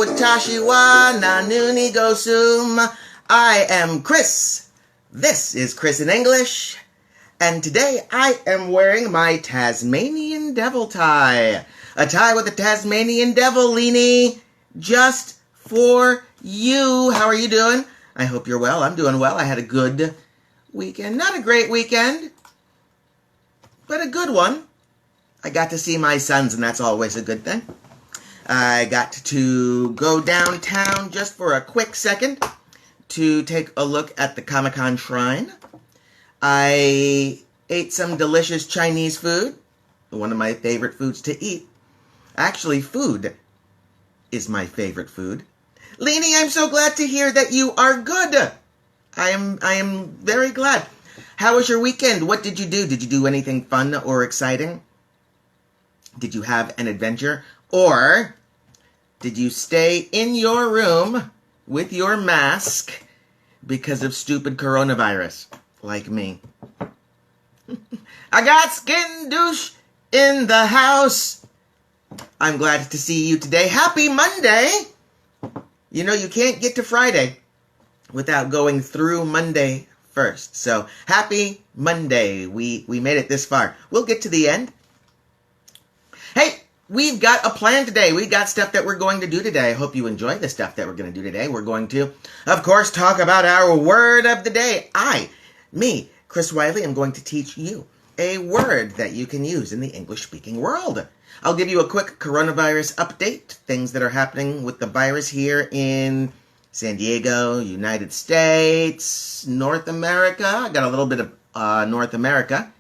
watashi wa nanu ni gosum. I am Chris. This is Chris in English. And today I am wearing my Tasmanian devil tie. A tie with a Tasmanian devil, Leanie. Just for you. How are you doing? I hope you're well. I'm doing well. I had a good weekend. Not a great weekend, but a good one. I got to see my sons, and that's always a good thing. I got to go downtown just for a quick second to take a look at the Comic-Con shrine. I ate some delicious Chinese food, one of my favorite foods to eat. Actually, food is my favorite food. Leanie, I'm so glad to hear that you are good. I am very glad. How was your weekend? What did you do? Did you do anything fun or exciting? Did you have an adventure? Or did you stay in your room with your mask because of stupid coronavirus, like me? I got skin douche in the house. I'm glad to see you today. Happy Monday. You know, you can't get to Friday without going through Monday first. So, happy Monday. We made it this far. We'll get to the end. Hey, we've got a plan today. We've got stuff that we're going to do today. I hope you enjoy the stuff that we're going to do today. We're going to, of course, talk about our word of the day. Me, Chris Wiley, am going to teach you a word that you can use in the English-speaking world. I'll give you a quick coronavirus update, things that are happening with the virus here in San Diego, United States, North America. I got a little bit of North America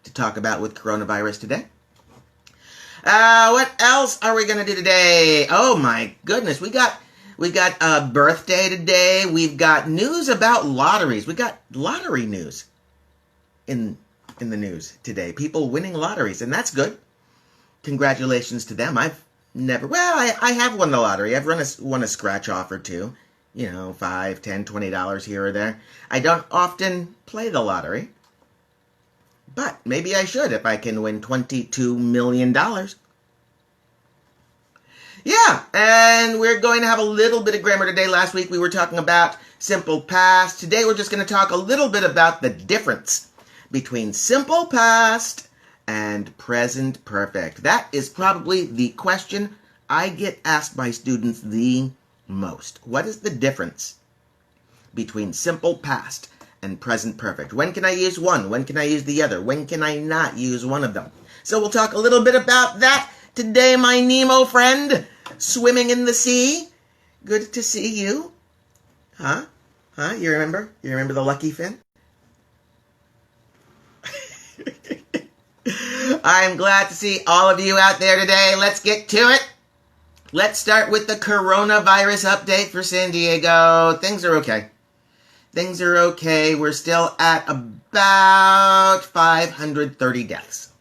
to talk about with coronavirus today. What else are we going to do today? Oh my goodness, we got a birthday today. We've got news about lotteries. We got lottery news in the news today. People winning lotteries, and that's good. Congratulations to them. I've never, I have won the lottery. I've won a scratch off or two. You know, $5, $10, $20 here or there. I don't often play the lottery. But maybe I should if I can win $22 million. Yeah, and we're going to have a little bit of grammar today. Last week we were talking about simple past. Today we're just going to talk a little bit about the difference between simple past and present perfect. That is probably the question I get asked by students the most. What is the difference between simple past and present perfect? When can I use one? When can I use the other? When can I not use one of them? So we'll talk a little bit about that today, my Nemo friend, swimming in the sea. Good to see you. Huh? You remember? You remember the lucky fin? I'm glad to see all of you out there today. Let's get to it. Let's start with the coronavirus update for San Diego. Things are okay. Things are okay. We're still at about 530 deaths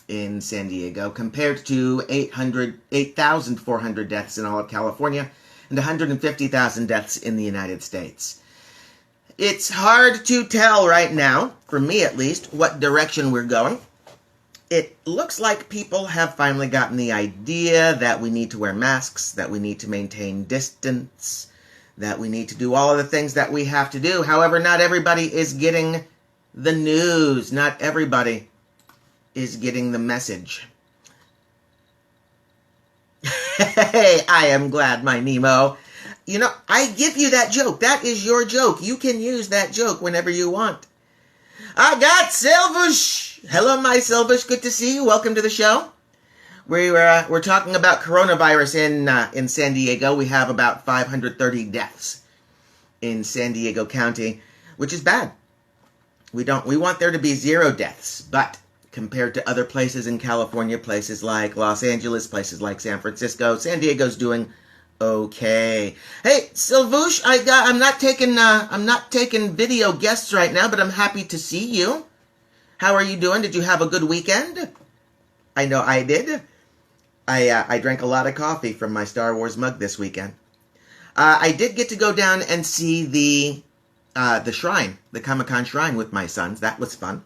in San Diego compared to 8,400 deaths in all of California and 150,000 deaths in the United States. It's hard to tell right now, for me at least, what direction we're going. It looks like people have finally gotten the idea that we need to wear masks, that we need to maintain distance, that we need to do all of the things that we have to do. However, not everybody is getting the news. Not everybody is getting the message. Hey, I am glad, my Nemo. You know, I give you that joke. That is your joke. You can use that joke whenever you want. I got Silvush. Hello, my Silvush. Good to see you. Welcome to the show. We're talking about coronavirus in San Diego. We have about 530 deaths in San Diego County, which is bad. We want there to be 0 deaths, but compared to other places in California, places like Los Angeles, places like San Francisco, San Diego's doing okay. Hey, Silvush, I'm not taking video guests right now, but I'm happy to see you. How are you doing? Did you have a good weekend? I know I did. I drank a lot of coffee from my Star Wars mug this weekend. I did get to go down and see the shrine, the Comic-Con shrine with my sons. That was fun.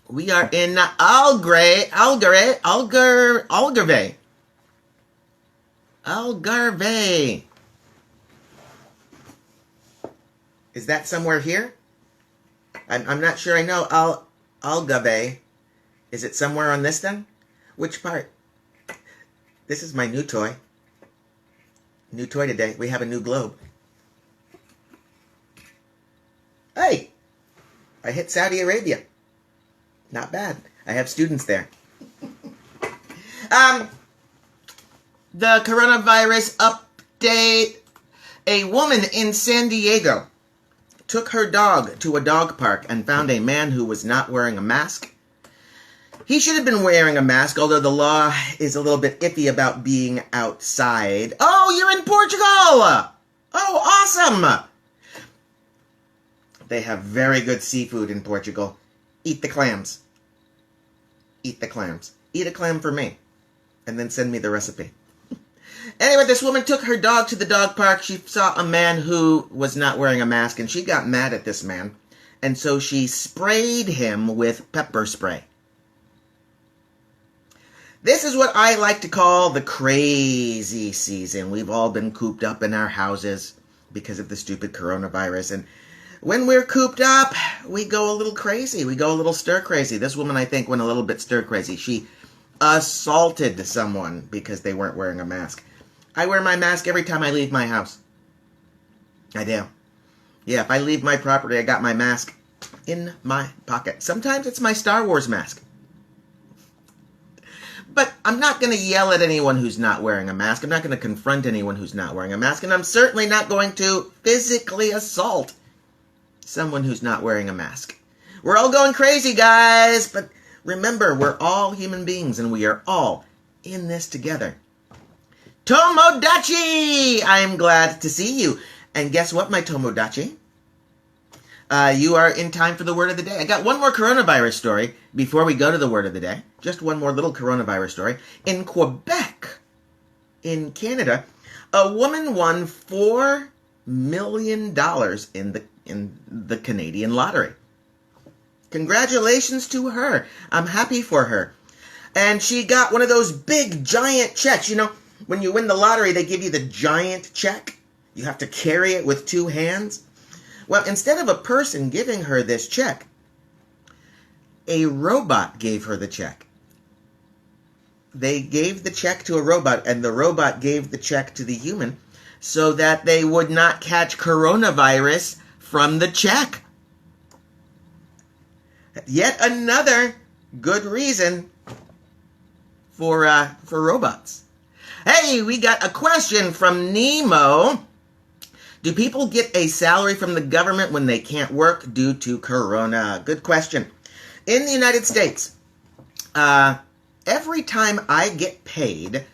We are in Algarve, Algarve. Is that somewhere here? I'm not sure I know. Algarve. Is it somewhere on this then? Which part? This is my new toy. New toy today. We have a new globe. Hey! I hit Saudi Arabia. Not bad. I have students there. The coronavirus update. A woman in San Diego took her dog to a dog park and found a man who was not wearing a mask. He should have been wearing a mask, although the law is a little bit iffy about being outside. Oh, you're in Portugal! Oh, awesome! They have very good seafood in Portugal. Eat the clams. Eat the clams. Eat a clam for me. And then send me the recipe. Anyway, this woman took her dog to the dog park. She saw a man who was not wearing a mask, and she got mad at this man. And so she sprayed him with pepper spray. This is what I like to call the crazy season. We've all been cooped up in our houses because of the stupid coronavirus. And when we're cooped up, we go a little crazy. We go a little stir crazy. This woman, I think, went a little bit stir crazy. She assaulted someone because they weren't wearing a mask. I wear my mask every time I leave my house. I do. Yeah, if I leave my property, I got my mask in my pocket. Sometimes it's my Star Wars mask. But I'm not going to yell at anyone who's not wearing a mask. I'm not going to confront anyone who's not wearing a mask. And I'm certainly not going to physically assault someone who's not wearing a mask. We're all going crazy, guys. But remember, we're all human beings and we are all in this together. Tomodachi! I'm glad to see you. And guess what, my Tomodachi? You are in time for the word of the day. I got one more coronavirus story before we go to the word of the day. Just one more little coronavirus story. In Quebec, in Canada, a woman won $4 million in the Canadian lottery. Congratulations to her. I'm happy for her. And she got one of those big, giant checks. You know, when you win the lottery, they give you the giant check. You have to carry it with two hands. Well, instead of a person giving her this check, a robot gave her the check. They gave the check to a robot, and the robot gave the check to the human so that they would not catch coronavirus from the check. Yet another good reason for robots. Hey, we got a question from Nemo. Do people get a salary from the government when they can't work due to corona? Good question. In the United States, every time I get paid,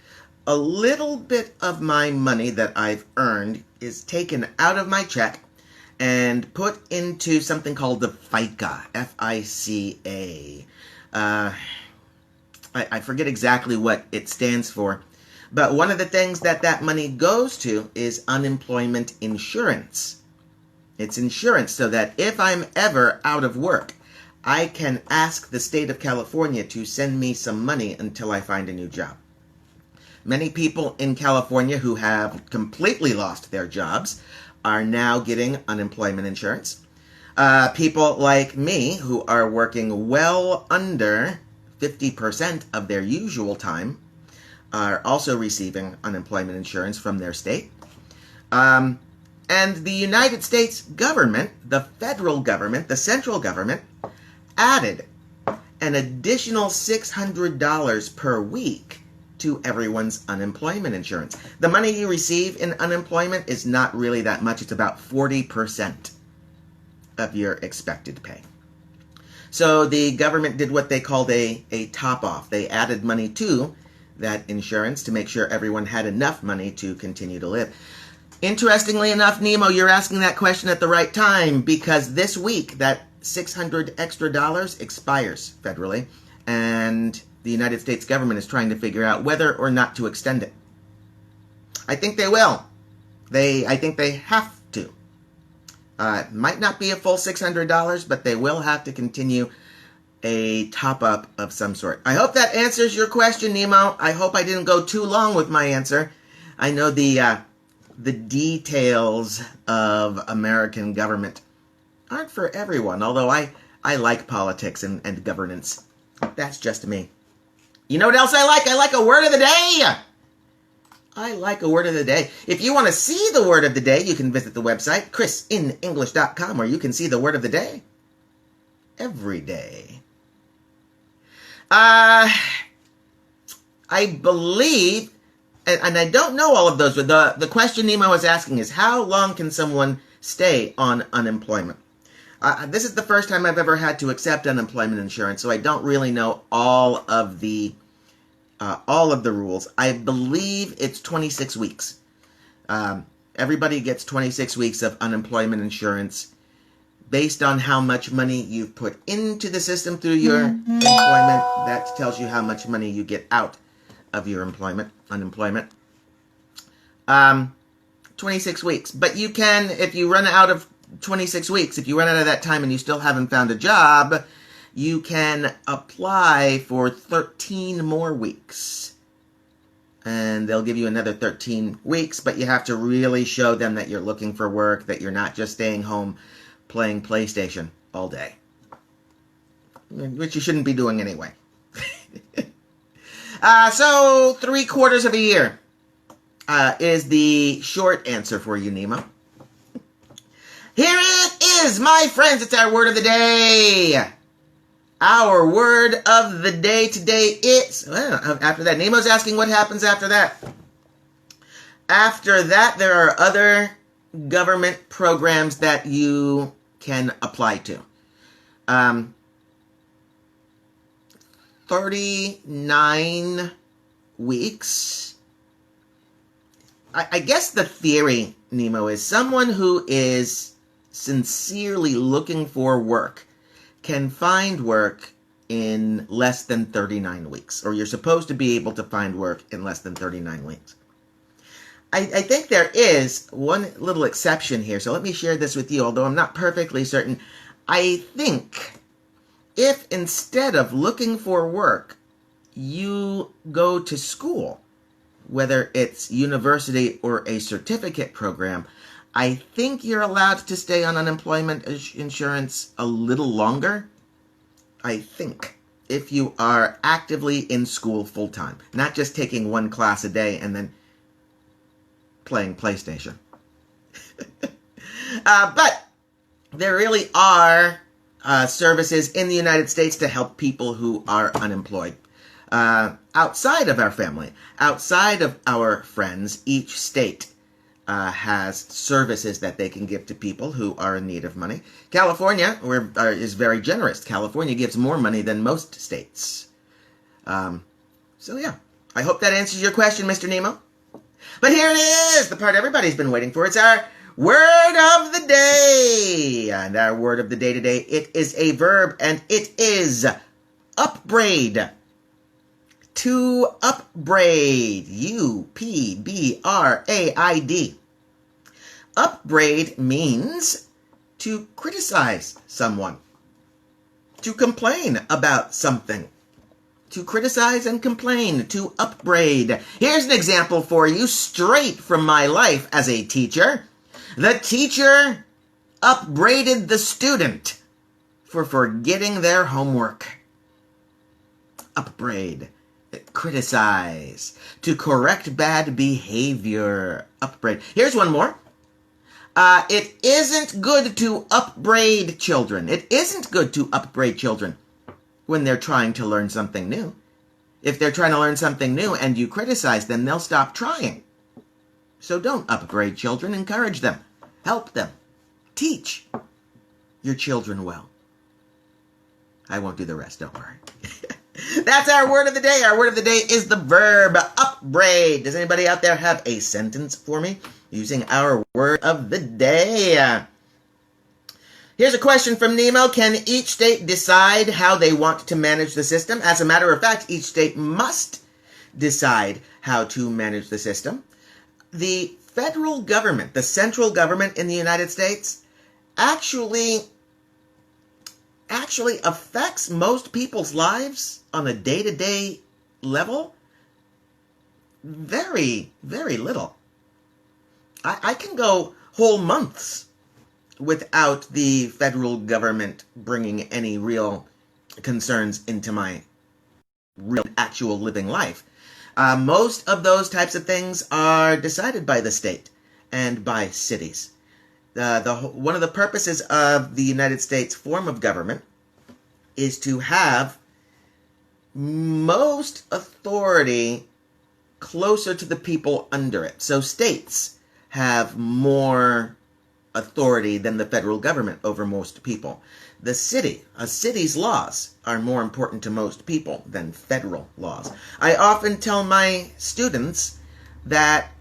a little bit of my money that I've earned is taken out of my check and put into something called the FICA, F-I-C-A. I forget exactly what it stands for. But one of the things that money goes to is unemployment insurance. It's insurance so that if I'm ever out of work, I can ask the state of California to send me some money until I find a new job. Many people in California who have completely lost their jobs are now getting unemployment insurance. People like me who are working well under 50% of their usual time are also receiving unemployment insurance from their state. And the United States government, the federal government, the central government, added an additional $600 per week to everyone's unemployment insurance. The money you receive in unemployment is not really that much. It's about 40% of your expected pay. So the government did what they called a top-off. They added money to that insurance to make sure everyone had enough money to continue to live. Interestingly enough, Nemo, you're asking that question at the right time because this week that $600 extra expires federally, and the United States government is trying to figure out whether or not to extend it. I think they will. I think they have to. It might not be a full $600, but they will have to continue a top-up of some sort. I hope that answers your question, Nemo. I hope I didn't go too long with my answer. I know the details of American government aren't for everyone, although I like politics and governance. That's just me. You know what else I like? I like a word of the day. I like a word of the day. If you want to see the word of the day, you can visit the website, ChrisinEnglish.com, where you can see the word of the day every day. I believe, and I don't know all of those, but the question Nemo was asking is, how long can someone stay on unemployment? This is the first time I've ever had to accept unemployment insurance, so I don't really know all of the rules. I believe it's 26 weeks. Everybody gets 26 weeks of unemployment insurance based on how much money you've put into the system through your employment. That tells you how much money you get out of your unemployment. 26 weeks. But you can, if you run out of 26 weeks, if you run out of that time and you still haven't found a job, you can apply for 13 more weeks. And they'll give you another 13 weeks, but you have to really show them that you're looking for work, that you're not just staying home playing PlayStation all day. Which you shouldn't be doing anyway. So 3/4 of a year is the short answer for you, Nemo. Here it is, my friends. It's our word of the day. Our word of the day today is, well, after that, Nemo's asking what happens after that. After that, there are other government programs that you can apply to. 39 weeks. I guess the theory, Nemo, is someone who is sincerely looking for work can find work in less than 39 weeks, or you're supposed to be able to find work in less than 39 weeks. I think there is one little exception here, so let me share this with you, although I'm not perfectly certain. I think if instead of looking for work, you go to school, whether it's university or a certificate program, I think you're allowed to stay on unemployment insurance a little longer. I think if you are actively in school full time, not just taking one class a day and then playing PlayStation. But there really are services in the United States to help people who are unemployed. Outside of our family, outside of our friends, each state has services that they can give to people who are in need of money. California is very generous. California gives more money than most states. So yeah, I hope that answers your question, Mr. Nemo. But here it is, the part everybody's been waiting for. It's our word of the day. And our word of the day today, it is a verb, and it is upbraid. To upbraid. U-P-B-R-A-I-D. Upbraid means to criticize someone. To complain about something. To criticize and complain. To upbraid. Here's an example for you straight from my life as a teacher. The teacher upbraided the student for forgetting their homework. Upbraid. Criticize. To correct bad behavior. Upbraid. Here's one more. It isn't good to upbraid children. It isn't good to upbraid children when they're trying to learn something new. If they're trying to learn something new and you criticize them, they'll stop trying. So don't upbraid children. Encourage them. Help them. Teach your children well. I won't do the rest, don't worry. That's our word of the day. Our word of the day is the verb upbraid. Does anybody out there have a sentence for me using our word of the day? Here's a question from Nemo. Can each state decide how they want to manage the system? As a matter of fact, each state must decide how to manage the system. The federal government, the central government in the United States, actually affects most people's lives on a day-to-day level very, very little. I can go whole months without the federal government bringing any real concerns into my real, actual living life. Most of those types of things are decided by the state and by cities. One of the purposes of the United States form of government is to have most authority closer to the people under it. So states have more authority than the federal government over most people. A city's laws are more important to most people than federal laws. I often tell my students that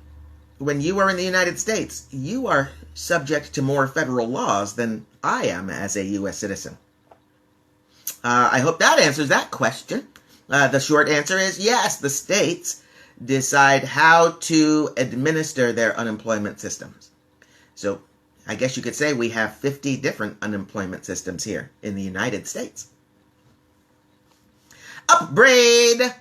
when you are in the United States, you are subject to more federal laws than I am as a U.S. citizen. I hope that answers that question. The short answer is yes, the states decide how to administer their unemployment systems. So I guess you could say we have 50 different unemployment systems here in the United States. Upbraid.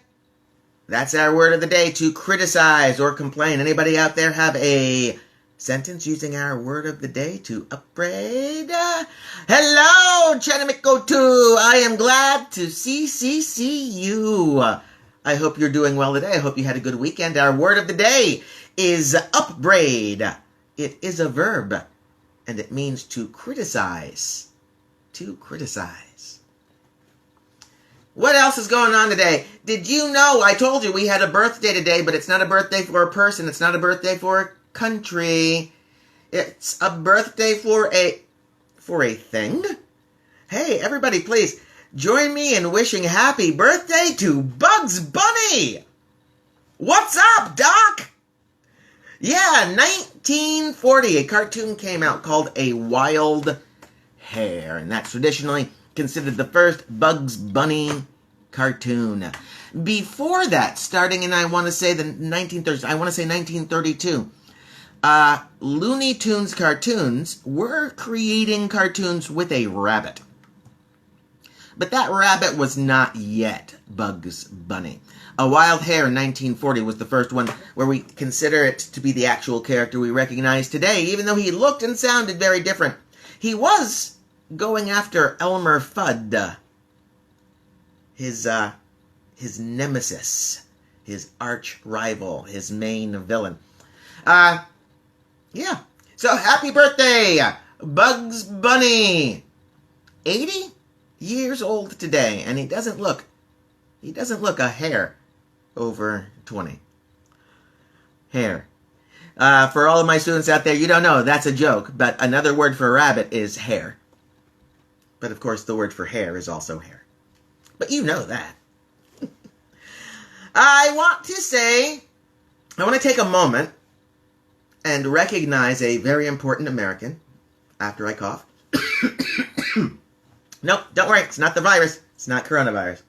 That's our word of the day, to criticize or complain. Anybody out there have a sentence using our word of the day to upbraid? Hello, Chanamiko2. I am glad to see you. I hope you're doing well today. I hope you had a good weekend. Our word of the day is upbraid. It is a verb, and it means to criticize. To criticize. What else is going on today? Did you know, I told you we had a birthday today, but it's not a birthday for a person. It's not a birthday for a country. It's a birthday for a thing. Hey, everybody, please join me in wishing happy birthday to Bugs Bunny. What's up, Doc? Yeah, 1940, a cartoon came out called A Wild Hare, and that's traditionally considered the first Bugs Bunny cartoon. Before that, starting in, I want to say 1932, Looney Tunes cartoons were creating cartoons with a rabbit. But that rabbit was not yet Bugs Bunny. A Wild Hare in 1940 was the first one where we consider it to be the actual character we recognize today, even though he looked and sounded very different. He was going after Elmer Fudd, his nemesis, his arch rival, his main villain. Yeah. So happy birthday, Bugs Bunny. 80 years old today, and he doesn't look a hair over 20. Hair. For all of my students out there, you don't know, that's a joke, but another word for rabbit is hare. But of course, the word for hair is also hair. But you know that. I want to take a moment and recognize a very important American after I cough. Nope, don't worry, it's not the virus. It's not coronavirus.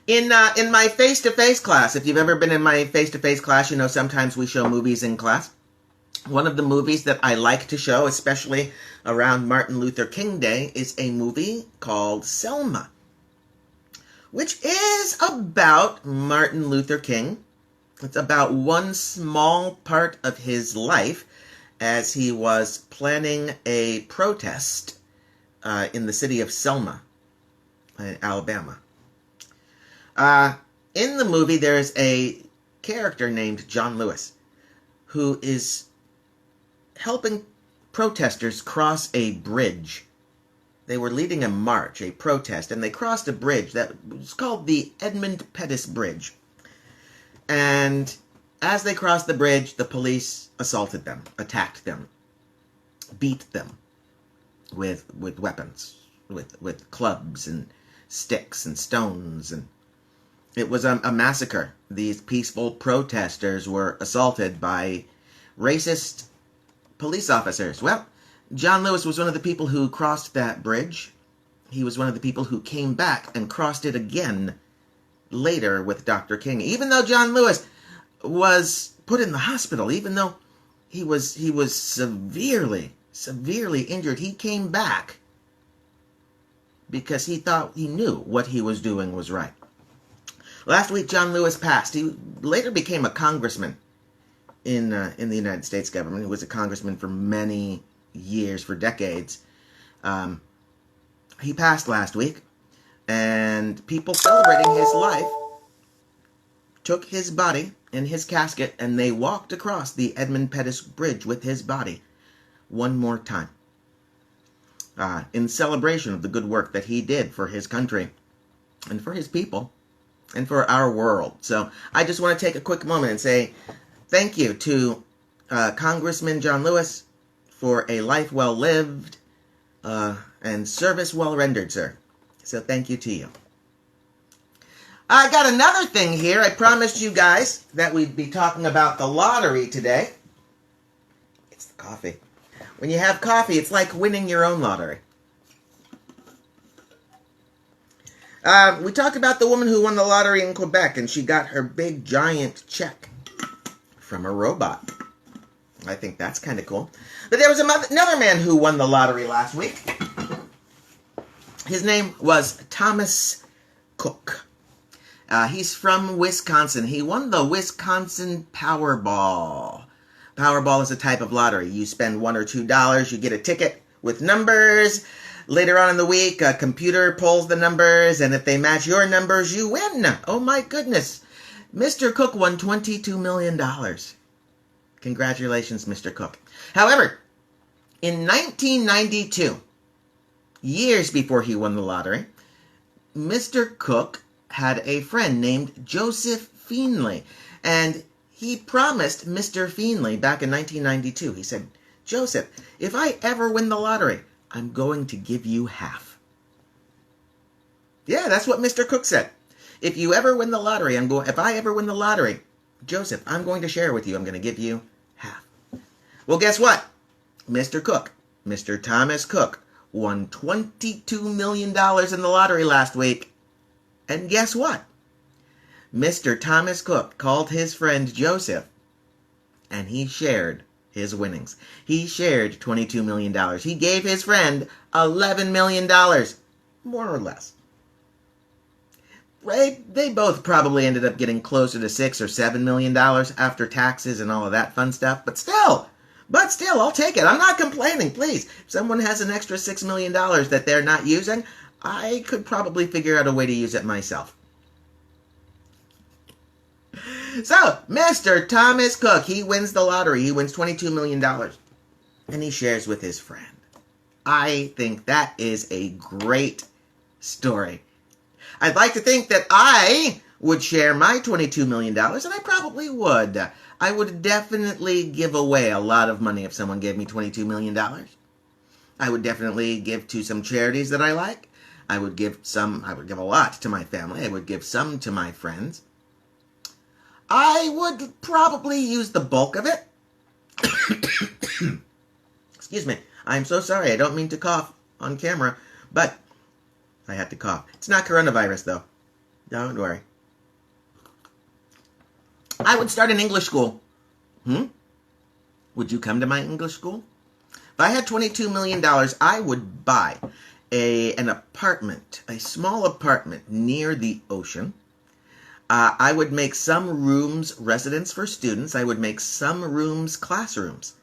In my face-to-face class, if you've ever been in my face-to-face class, you know sometimes we show movies in class. One of the movies that I like to show, especially around Martin Luther King Day, is a movie called Selma, which is about Martin Luther King. It's about one small part of his life as he was planning a protest in the city of Selma, Alabama. In the movie, there's a character named John Lewis who is helping protesters cross a bridge. They were leading a march, a protest, and they crossed a bridge that was called the Edmund Pettus Bridge. And as they crossed the bridge, the police assaulted them, attacked them, beat them with weapons, with clubs and sticks and stones, and it was a massacre. These peaceful protesters were assaulted by racist police officers. Well, John Lewis was one of the people who crossed that bridge. He was one of the people who came back and crossed it again later with Dr. King. Even though John Lewis was put in the hospital, even though he was severely injured, he came back because he thought he knew what he was doing was right. Last week, John Lewis passed. He later became a congressman in the United States government. He was a congressman for many years, for decades. He passed last week, and people celebrating his life took his body in his casket, and they walked across the Edmund Pettus Bridge with his body one more time, in celebration of the good work that he did for his country and for his people and for our world. So I just want to take a quick moment and say thank you to Congressman John Lewis for a life well lived and service well rendered, sir. So thank you to you. I got another thing here. I promised you guys that we'd be talking about the lottery today. It's the coffee. When you have coffee, it's like winning your own lottery. We talked about the woman who won the lottery in Quebec, and she got her big, giant check from a robot. I think that's kind of cool. But there was another man who won the lottery last week. His name was Thomas Cook. He's from Wisconsin. He won the Wisconsin Powerball. Powerball is a type of lottery. You spend $1 or $2, you get a ticket with numbers. Later on in the week, a computer pulls the numbers, and if they match your numbers, you win. Oh my goodness. Mr. Cook won $22 million. Congratulations, Mr. Cook. However, in 1992, years before he won the lottery, Mr. Cook had a friend named Joseph Feenley, and he promised Mr. Feenley back in 1992, he said, Joseph, if I ever win the lottery, I'm going to give you half. Yeah, that's what Mr. Cook said. If you ever win the lottery, if I ever win the lottery, Joseph, I'm going to share with you. I'm going to give you half. Well, guess what? Mr. Cook, Mr. Thomas Cook, won $22 million in the lottery last week. And guess what? Mr. Thomas Cook called his friend Joseph, and he shared his winnings. He shared $22 million. He gave his friend $11 million, more or less. They both probably ended up getting closer to $6 or $7 million after taxes and all of that fun stuff. But still, I'll take it. I'm not complaining, please. If someone has an extra $6 million that they're not using, I could probably figure out a way to use it myself. So, Mr. Thomas Cook, he wins the lottery. He wins $22 million. And he shares with his friend. I think that is a great story. I'd like to think that I would share my $22 million, and I probably would. I would definitely give away a lot of money if someone gave me $22 million. I would definitely give to some charities that I like. I would give a lot to my family. I would give some to my friends. I would probably use the bulk of it. Excuse me. I'm so sorry. I don't mean to cough on camera, but I had to cough. It's not coronavirus, though. Don't worry. I would start an English school. Would you come to my English school? If I had $22 million, I would buy an apartment, a small apartment near the ocean. I would make some rooms residence for students. I would make some rooms classrooms.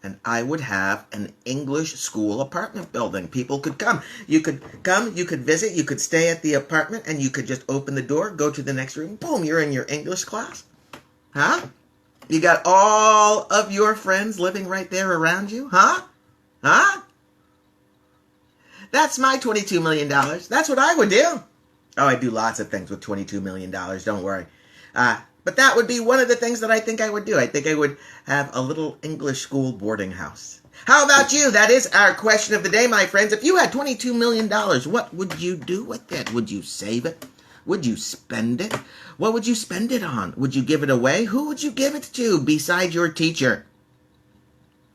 And I would have an English school apartment building. People could come. You could come, you could visit, you could stay at the apartment, and you could just open the door, go to the next room. Boom, you're in your English class. Huh? You got all of your friends living right there around you? Huh? Huh? That's my $22 million. That's what I would do. Oh, I do lots of things with $22 million. Don't worry. But that would be one of the things that I think I would do. I think I would have a little English school boarding house. How about you? That is our question of the day, my friends. If you had $22 million, what would you do with it? Would you save it? Would you spend it? What would you spend it on? Would you give it away? Who would you give it to besides your teacher?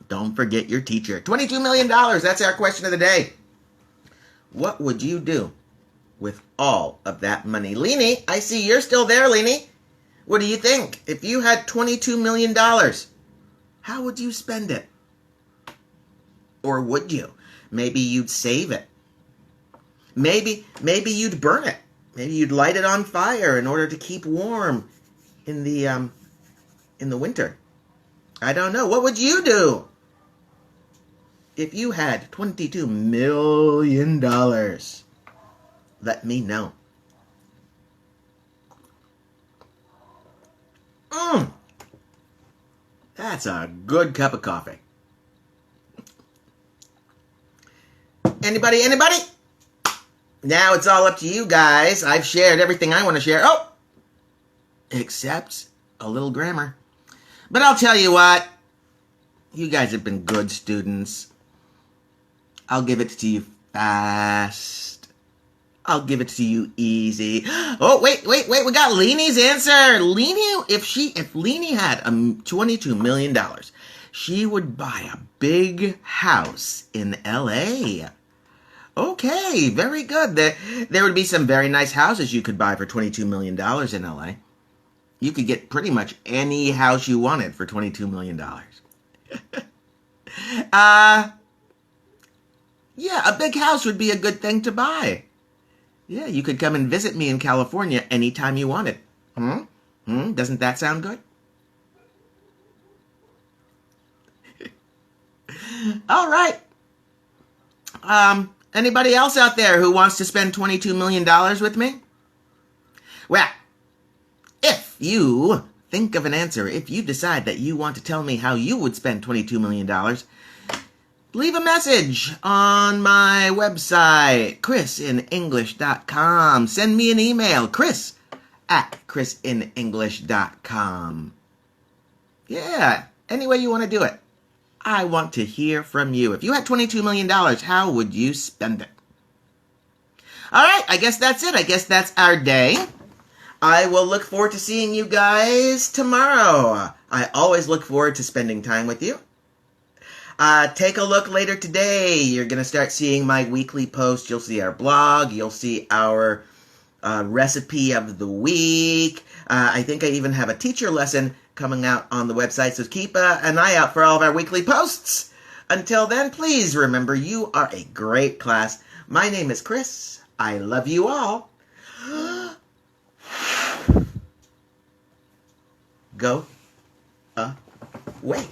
Don't forget your teacher. $22 million. That's our question of the day. What would you do with all of that money? Leanie, I see you're still there, Leanie. What do you think? If you had $22 million, how would you spend it? Or would you? Maybe you'd save it. Maybe you'd burn it. Maybe you'd light it on fire in order to keep warm in the winter. I don't know. What would you do if you had $22 million? Let me know. That's a good cup of coffee. Anybody? Now it's all up to you guys. I've shared everything I want to share. Oh! Except a little grammar. But I'll tell you what. You guys have been good students. I'll give it to you fast. I'll give it to you easy. Oh, wait. We got Leanie's answer. Leanie, if Leanie had $22 million, she would buy a big house in L.A. Okay, very good. There would be some very nice houses you could buy for $22 million in L.A. You could get pretty much any house you wanted for $22 million. Yeah, a big house would be a good thing to buy. Yeah, you could come and visit me in California anytime you wanted. Doesn't that sound good? All right. Anybody else out there who wants to spend $22 million with me? Well, if you think of an answer, if you decide that you want to tell me how you would spend $22 million, leave a message on my website, ChrisinEnglish.com. Send me an email, chris@ChrisinEnglish.com. Yeah, any way you want to do it. I want to hear from you. If you had $22 million, how would you spend it? All right, I guess that's it. I guess that's our day. I will look forward to seeing you guys tomorrow. I always look forward to spending time with you. Take a look later today. You're going to start seeing my weekly post. You'll see our blog. You'll see our recipe of the week. I think I even have a teacher lesson coming out on the website, so keep an eye out for all of our weekly posts. Until then, please remember you are a great class. My name is Chris. I love you all. Go away.